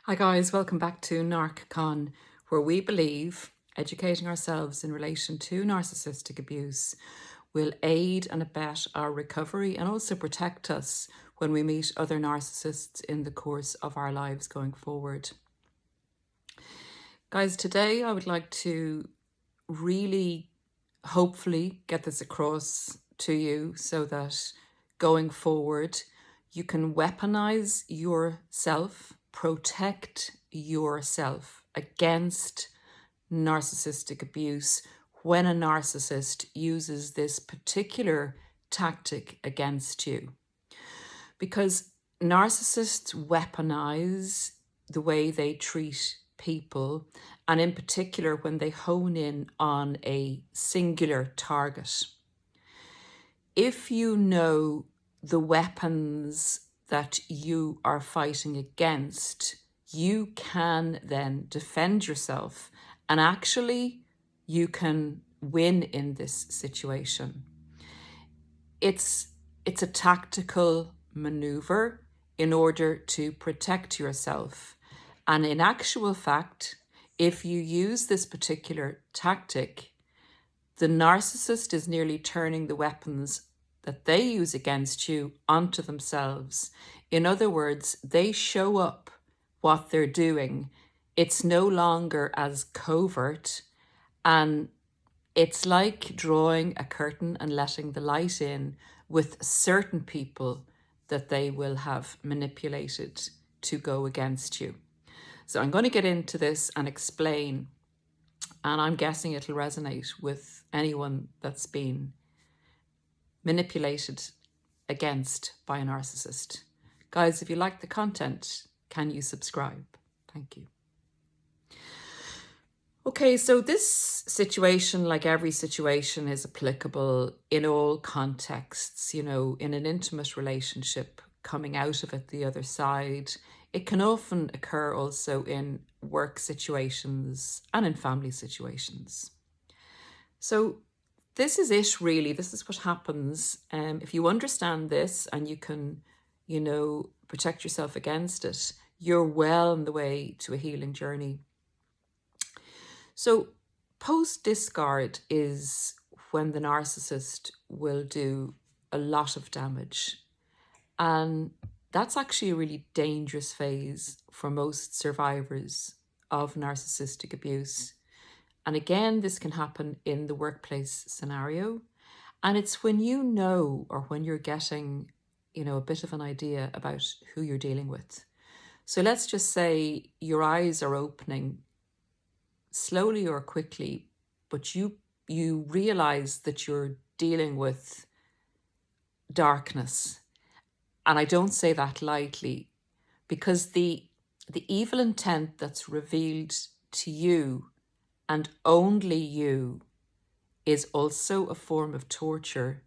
Hi guys, welcome back to narcscon, where we believe educating ourselves in relation to narcissistic abuse will aid and abet our recovery and also protect us when we meet other narcissists in the course of our lives going forward. Guys, today I would like to really hopefully get this across to you so that going forward you can weaponize yourself, protect yourself against narcissistic abuse when a narcissist uses this particular tactic against you. Because narcissists weaponize the way they treat people, and in particular when they hone in on a singular target. If you know the weapons that you are fighting against, you can then defend yourself, and actually you can win in this situation. It's a tactical maneuver in order to protect yourself. And in actual fact, if you use this particular tactic, the narcissist is nearly turning the weapons that they use against you onto themselves. In other words, they show up what they're doing. It's no longer as covert, and it's like drawing a curtain and letting the light in with certain people that they will have manipulated to go against you. So I'm going to get into this and explain, and I'm guessing it'll resonate with anyone that's been manipulated against by a narcissist. Guys, if you like the content, can you subscribe? Thank you. Okay, so this situation, like every situation, is applicable in all contexts. You know, in an intimate relationship, coming out of it the other side. It can often occur also in work situations and in family situations. So this is it, really. This is what happens. If you understand this and you can, you know, protect yourself against it, you're well on the way to a healing journey. So post-discard is when the narcissist will do a lot of damage. And that's actually a really dangerous phase for most survivors of narcissistic abuse. And again, this can happen in the workplace scenario. And it's when you know, or when you're getting, you know, a bit of an idea about who you're dealing with. So let's just say your eyes are opening slowly or quickly, but you realize that you're dealing with darkness. And I don't say that lightly, because the evil intent that's revealed to you and only you is also a form of torture,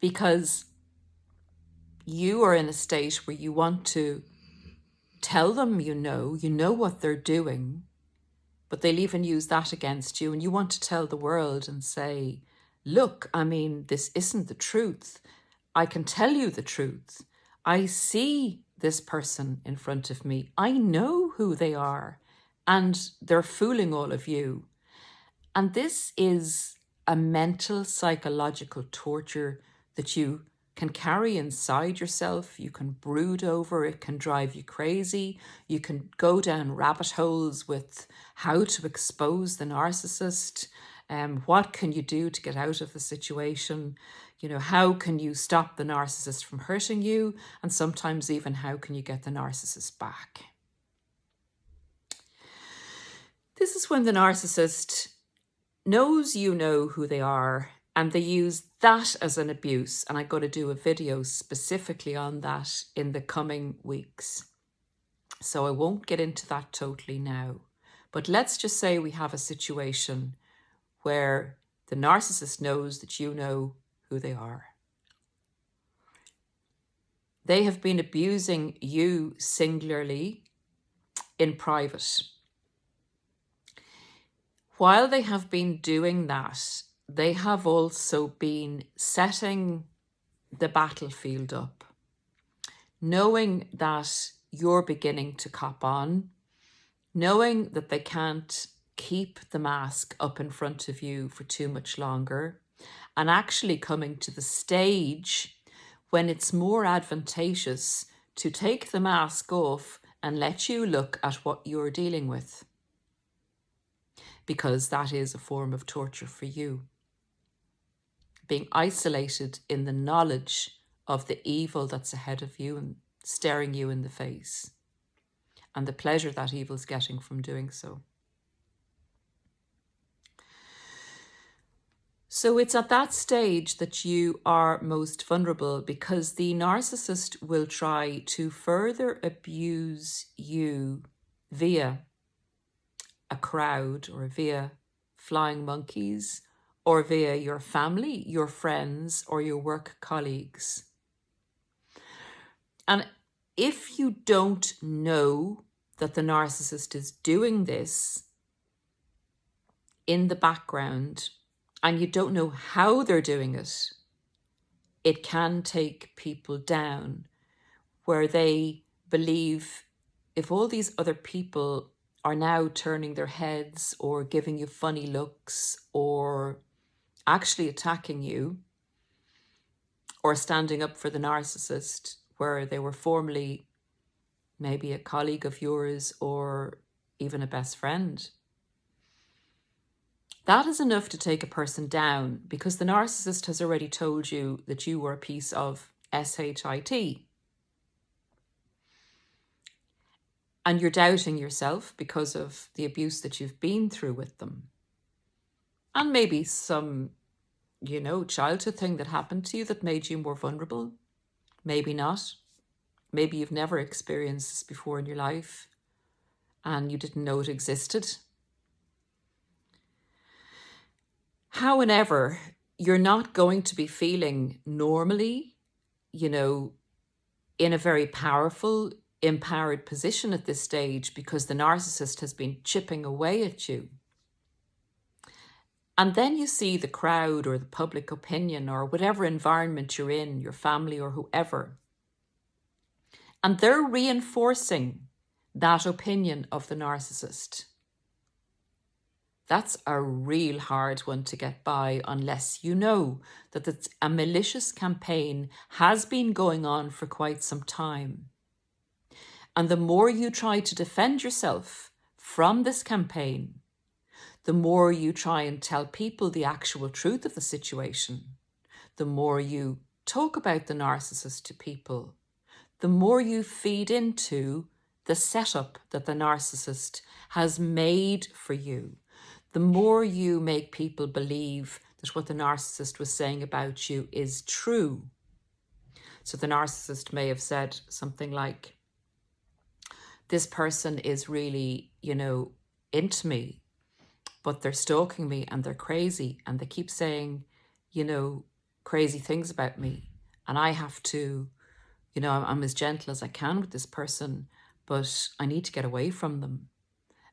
because you are in a state where you want to tell them you know what they're doing, but they'll even use that against you, and you want to tell the world and say, look, I mean, this isn't the truth. I can tell you the truth. I see this person in front of me. I know who they are, and they're fooling all of you. And this is a mental, psychological torture that you can carry inside yourself. You can brood over. It can drive you crazy. You can go down rabbit holes with how to expose the narcissist. What can you do to get out of the situation? You know, how can you stop the narcissist from hurting you? And sometimes even how can you get the narcissist back? This is when the narcissist knows you know who they are, and they use that as an abuse. And I'm going to do a video specifically on that in the coming weeks. So I won't get into that totally now. But let's just say we have a situation where the narcissist knows that you know who they are. They have been abusing you singularly in private. While they have been doing that, they have also been setting the battlefield up. knowing that you're beginning to cop on, knowing that they can't keep the mask up in front of you for too much longer, and actually coming to the stage when it's more advantageous to take the mask off and let you look at what you're dealing with, because that is a form of torture for you. Being isolated in the knowledge of the evil that's ahead of you and staring you in the face, and the pleasure that evil's getting from doing so. So it's at that stage that you are most vulnerable, because the narcissist will try to further abuse you via a crowd, or via flying monkeys, or via your family, your friends, or your work colleagues. And if you don't know that the narcissist is doing this in the background, and you don't know how they're doing it, it can take people down, where they believe if all these other people are now turning their heads or giving you funny looks or actually attacking you or standing up for the narcissist, where they were formerly maybe a colleague of yours or even a best friend, that is enough to take a person down, because the narcissist has already told you that you were a piece of shit. And you're doubting yourself because of the abuse that you've been through with them. And maybe some, childhood thing that happened to you that made you more vulnerable. Maybe not. Maybe you've never experienced this before in your life and you didn't know it existed. However, you're not going to be feeling normally, in a very powerful, empowered position at this stage, because the narcissist has been chipping away at you. And then you see the crowd or the public opinion or whatever environment you're in, your family or whoever, and they're reinforcing that opinion of the narcissist. That's a real hard one to get by, unless you know that a malicious campaign has been going on for quite some time. And the more you try to defend yourself from this campaign, the more you try and tell people the actual truth of the situation, the more you talk about the narcissist to people, the more you feed into the setup that the narcissist has made for you, the more you make people believe that what the narcissist was saying about you is true. So the narcissist may have said something like, this person is really, into me, but they're stalking me and they're crazy and they keep saying, crazy things about me. And I have to, I'm as gentle as I can with this person, but I need to get away from them.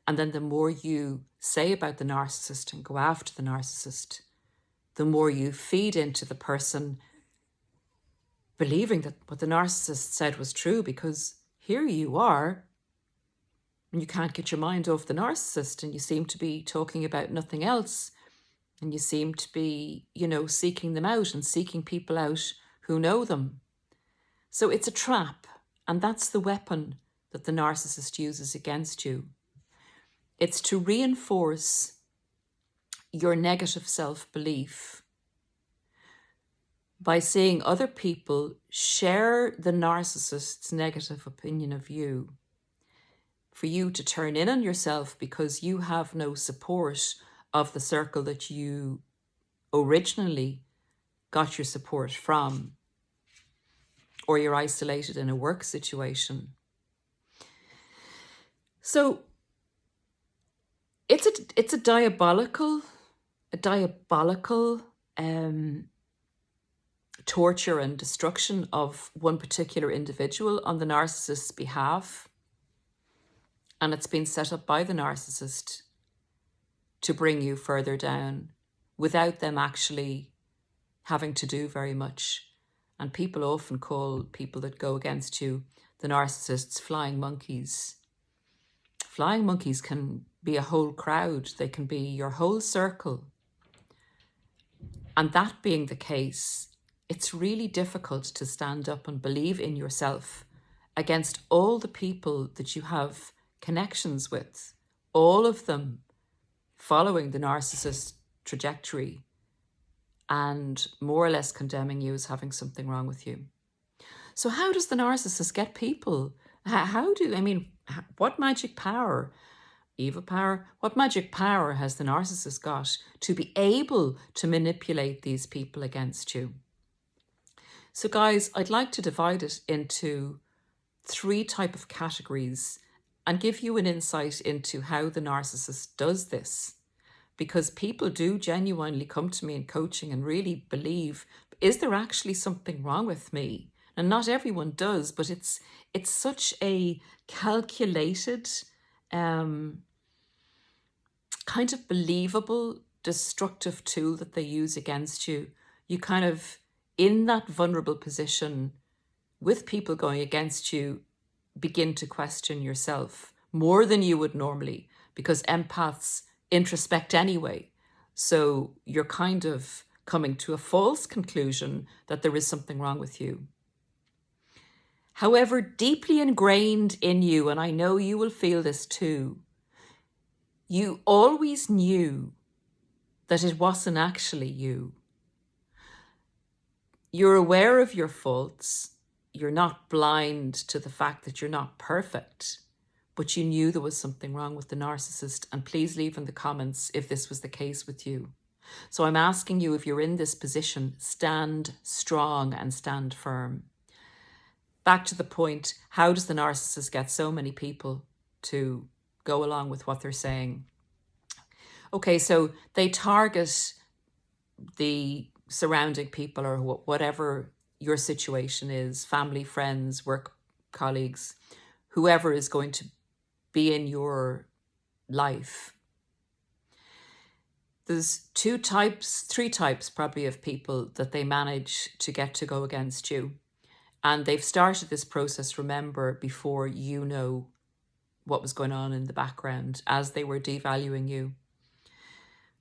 And then the more you say about the narcissist and go after the narcissist, the more you feed into the person believing that what the narcissist said was true, because here you are and you can't get your mind off the narcissist and you seem to be talking about nothing else. And you seem to be, seeking them out and seeking people out who know them. So it's a trap. And that's the weapon that the narcissist uses against you. It's to reinforce your negative self-belief by seeing other people share the narcissist's negative opinion of you, for you to turn in on yourself because you have no support of the circle that you originally got your support from, or you're isolated in a work situation. So it's a diabolical torture and destruction of one particular individual on the narcissist's behalf. And it's been set up by the narcissist to bring you further down without them actually having to do very much. And people often call people that go against you, the narcissists, flying monkeys. Flying monkeys can be a whole crowd. They can be your whole circle. And that being the case, it's really difficult to stand up and believe in yourself against all the people that you have connections with, all of them following the narcissist trajectory and more or less condemning you as having something wrong with you. So how does the narcissist get people? What magic power, evil power, what magic power has the narcissist got to be able to manipulate these people against you? So guys, I'd like to divide it into 3 types of categories and give you an insight into how the narcissist does this. Because people do genuinely come to me in coaching and really believe, is there actually something wrong with me? And not everyone does, but it's such a calculated, kind of believable, destructive tool that they use against you. You kind of, in that vulnerable position, with people going against you, begin to question yourself more than you would normally, because empaths introspect anyway. So you're kind of coming to a false conclusion that there is something wrong with you. However, deeply ingrained in you, and I know you will feel this too, you always knew that it wasn't actually you. You're aware of your faults. You're not blind to the fact that you're not perfect, but you knew there was something wrong with the narcissist. And please leave in the comments if this was the case with you. So I'm asking you, if you're in this position, stand strong and stand firm. Back to the point, how does the narcissist get so many people to go along with what they're saying? Okay, so they target the surrounding people, or whatever your situation is, family, friends, work colleagues, whoever is going to be in your life. There's 3 types probably of people that they manage to get to go against you. And they've started this process, remember, before you know what was going on in the background as they were devaluing you.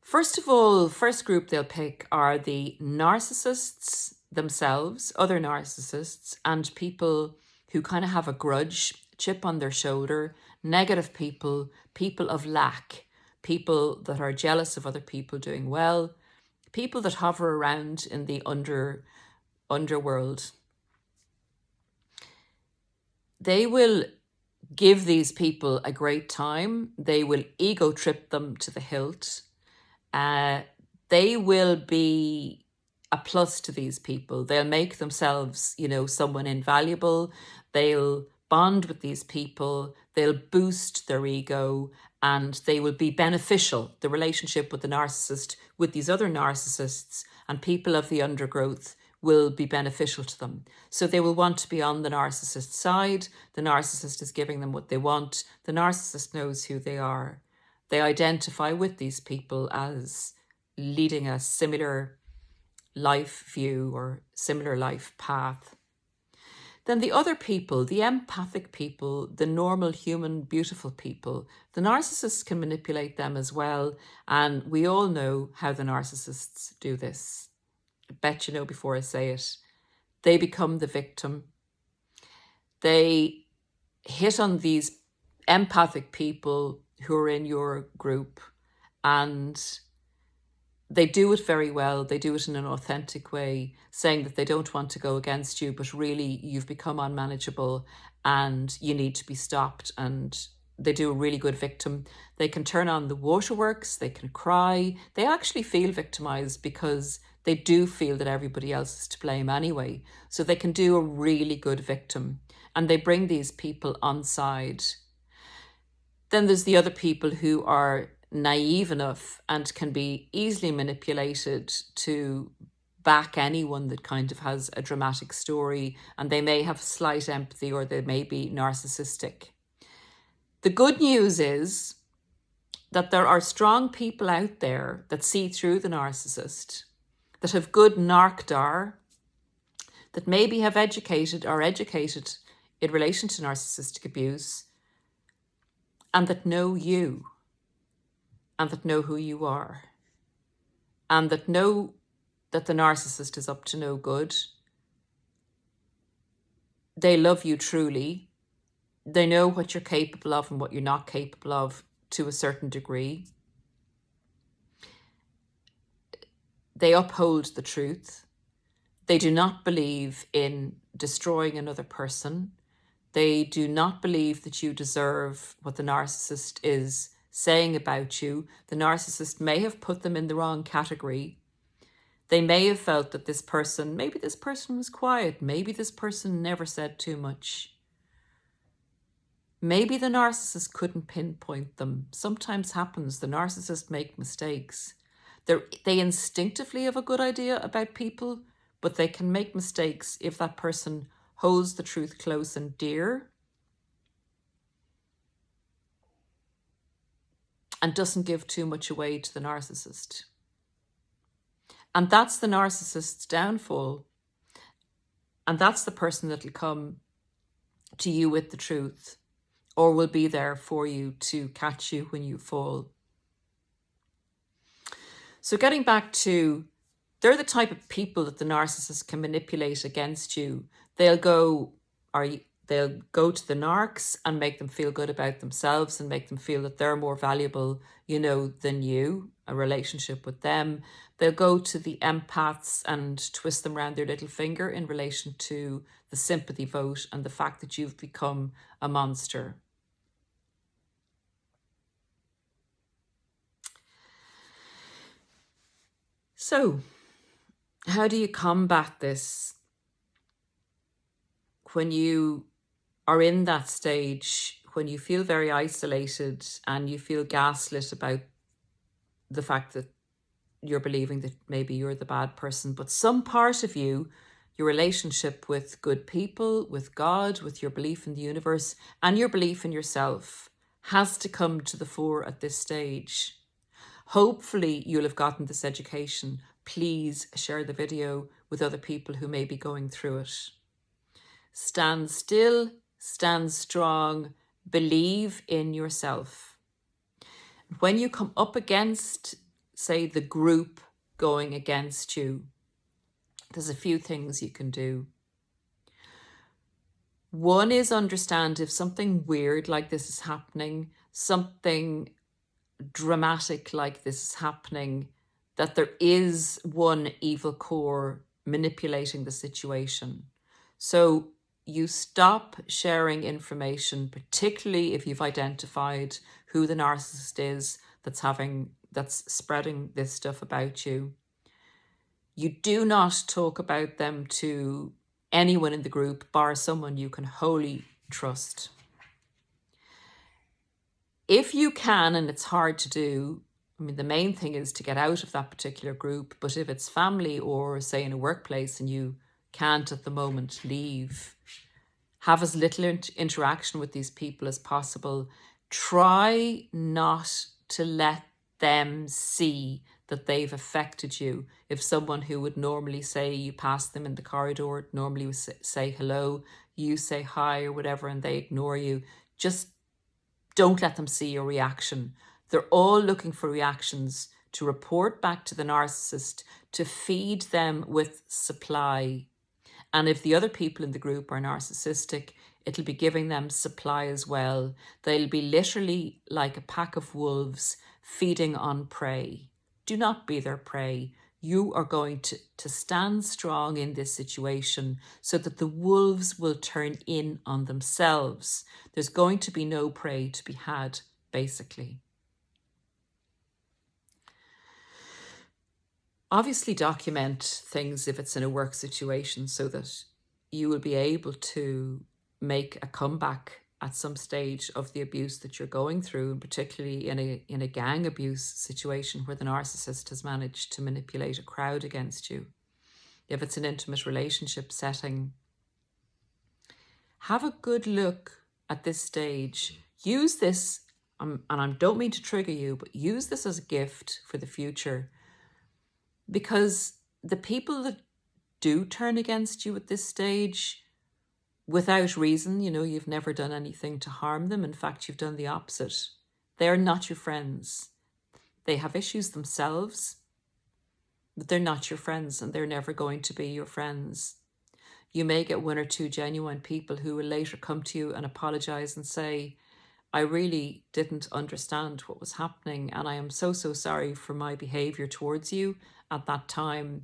First of all, first group they'll pick are the narcissists themselves, other narcissists, and people who kind of have a grudge, chip on their shoulder, negative people, people of lack, people that are jealous of other people doing well, people that hover around in the underworld. They will give these people a great time. They will ego trip them to the hilt. They will be a plus to these people. They'll make themselves, someone invaluable. They'll bond with these people. They'll boost their ego, and they will be beneficial. The relationship with the narcissist, with these other narcissists and people of the undergrowth, will be beneficial to them. So they will want to be on the narcissist side. The narcissist is giving them what they want. The narcissist knows who they are. They identify with these people as leading a similar life view or similar life path. Then the other people, the empathic people, the normal, human, beautiful people, the narcissists can manipulate them as well. And we all know how the narcissists do this. I bet you know before I say it. They become the victim. They hit on these empathic people who are in your group, and they do it very well. They do it in an authentic way, saying that they don't want to go against you, but really you've become unmanageable and you need to be stopped. And they do a really good victim. They can turn on the waterworks, they can cry. They actually feel victimized because they do feel that everybody else is to blame anyway. So they can do a really good victim, and they bring these people on side. Then there's the other people who are naive enough and can be easily manipulated to back anyone that kind of has a dramatic story, and they may have slight empathy, or they may be narcissistic. The good news is that there are strong people out there that see through the narcissist, that have good narcdar, that maybe have educated in relation to narcissistic abuse, and that know you, and that know who you are, and that know that the narcissist is up to no good. They love you truly. They know what you're capable of and what you're not capable of to a certain degree. They uphold the truth. They do not believe in destroying another person. They do not believe that you deserve what the narcissist is saying about you. The narcissist may have put them in the wrong category. They may have felt that maybe this person was quiet. Maybe this person never said too much. Maybe the narcissist couldn't pinpoint them. Sometimes happens. The narcissist make mistakes. They instinctively have a good idea about people, but they can make mistakes if that person holds the truth close and dear and doesn't give too much away to the narcissist. And that's the narcissist's downfall. And that's the person that'll come to you with the truth, or will be there for you to catch you when you fall. So getting back to, they're the type of people that the narcissist can manipulate against you. They'll go to the narcs and make them feel good about themselves and make them feel that they're more valuable, than you, a relationship with them. They'll go to the empaths and twist them around their little finger in relation to the sympathy vote and the fact that you've become a monster. So, how do you combat this when you are in that stage, when you feel very isolated and you feel gaslit about the fact that you're believing that maybe you're the bad person, but some part of you, your relationship with good people, with God, with your belief in the universe, and your belief in yourself has to come to the fore at this stage. Hopefully you'll have gotten this education. Please share the video with other people who may be going through it. Stand still, stand strong, believe in yourself. When you come up against, say, the group going against you, there's a few things you can do. One is understand if something weird like this is happening, something dramatic like this is happening, that there is one evil core manipulating the situation. So you stop sharing information, particularly if you've identified who the narcissist is that's spreading this stuff about you. You do not talk about them to anyone in the group, bar someone you can wholly trust. If you can, and it's hard to do, the main thing is to get out of that particular group. But if it's family or, say, in a workplace and you can't at the moment leave, have as little interaction with these people as possible. Try not to let them see that they've affected you. If someone who would normally say, you pass them in the corridor, normally would say hello, you say hi or whatever, and they ignore you, just don't let them see your reaction. They're all looking for reactions to report back to the narcissist, to feed them with supply. And if the other people in the group are narcissistic, it'll be giving them supply as well. They'll be literally like a pack of wolves feeding on prey. Do not be their prey. You are going to stand strong in this situation so that the wolves will turn in on themselves. There's going to be no prey to be had, basically. Obviously document things if it's in a work situation so that you will be able to make a comeback at some stage of the abuse that you're going through, and particularly in a gang abuse situation where the narcissist has managed to manipulate a crowd against you. If it's an intimate relationship setting, have a good look at this stage. Use this, and I don't mean to trigger you, but use this as a gift for the future. Because the people that do turn against you at this stage without reason, you know, you've never done anything to harm them. In fact, you've done the opposite. They're not your friends. They have issues themselves, but they're not your friends, and they're never going to be your friends. You may get one or two genuine people who will later come to you and apologize and say, I really didn't understand what was happening, and I am so sorry for my behavior towards you at that time.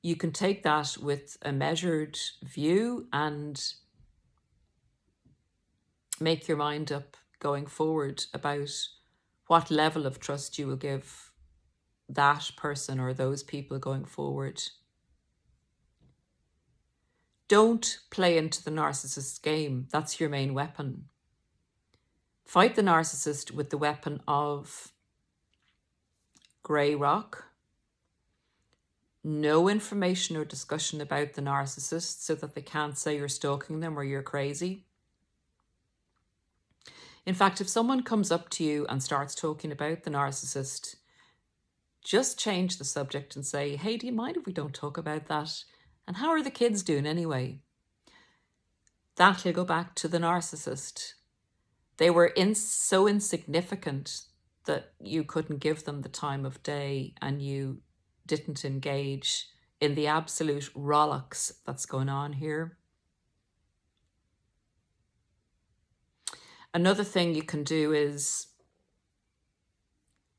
You can take that with a measured view and make your mind up going forward about what level of trust you will give that person or those people going forward. Don't play into the narcissist's game. That's your main weapon. Fight the narcissist with the weapon of grey rock. No information or discussion about the narcissist so that they can't say you're stalking them or you're crazy. In fact, if someone comes up to you and starts talking about the narcissist, just change the subject and say, hey, do you mind if we don't talk about that? And how are the kids doing anyway? That'll go back to the narcissist. They were so insignificant that you couldn't give them the time of day, and you didn't engage in the absolute rollicks that's going on here. Another thing you can do is,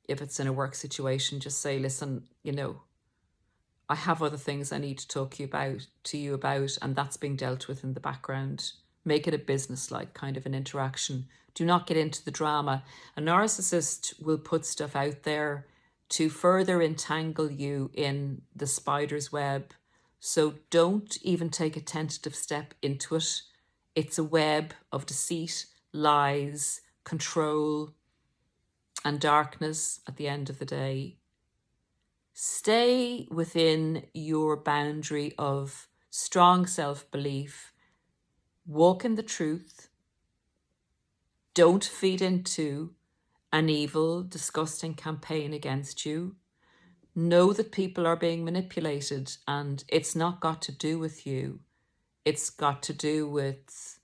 if it's in a work situation, just say, listen, you know, I have other things I need to talk to you about, and that's being dealt with in the background. Make it a business-like kind of an interaction. Do not get into the drama. A narcissist will put stuff out there to further entangle you in the spider's web. So don't even take a tentative step into it. It's a web of deceit, lies, control, and darkness at the end of the day. Stay within your boundary of strong self-belief. Walk in the truth. Don't feed into an evil, disgusting campaign against you. Know that people are being manipulated, and it's not got to do with you. It's got to do with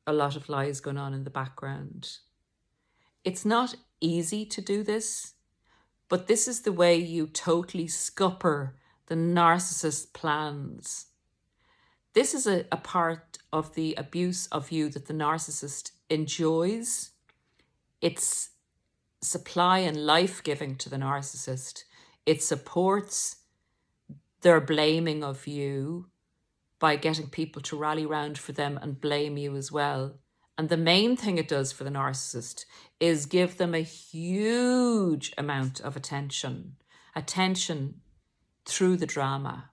a lot of lies going on in the background. It's not easy to do this, but this is the way you totally scupper the narcissist plans. This is a part of the abuse of you that the narcissist enjoys. It's supply and life-giving to the narcissist. It supports their blaming of you by getting people to rally round for them and blame you as well. And the main thing it does for the narcissist is give them a huge amount of attention through the drama.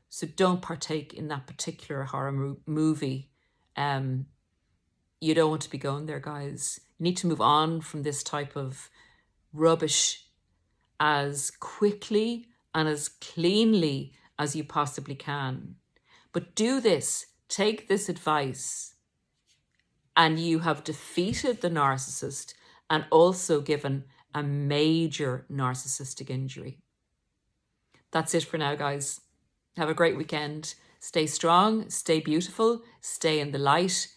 So don't partake in that particular horror movie. You don't want to be going there, guys. You need to move on from this type of rubbish as quickly and as cleanly as you possibly can. But do this, take this advice, and you have defeated the narcissist and also given a major narcissistic injury. That's it for now, guys. Have a great weekend. Stay strong, stay beautiful, stay in the light.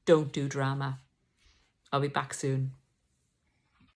Don't do drama. I'll be back soon.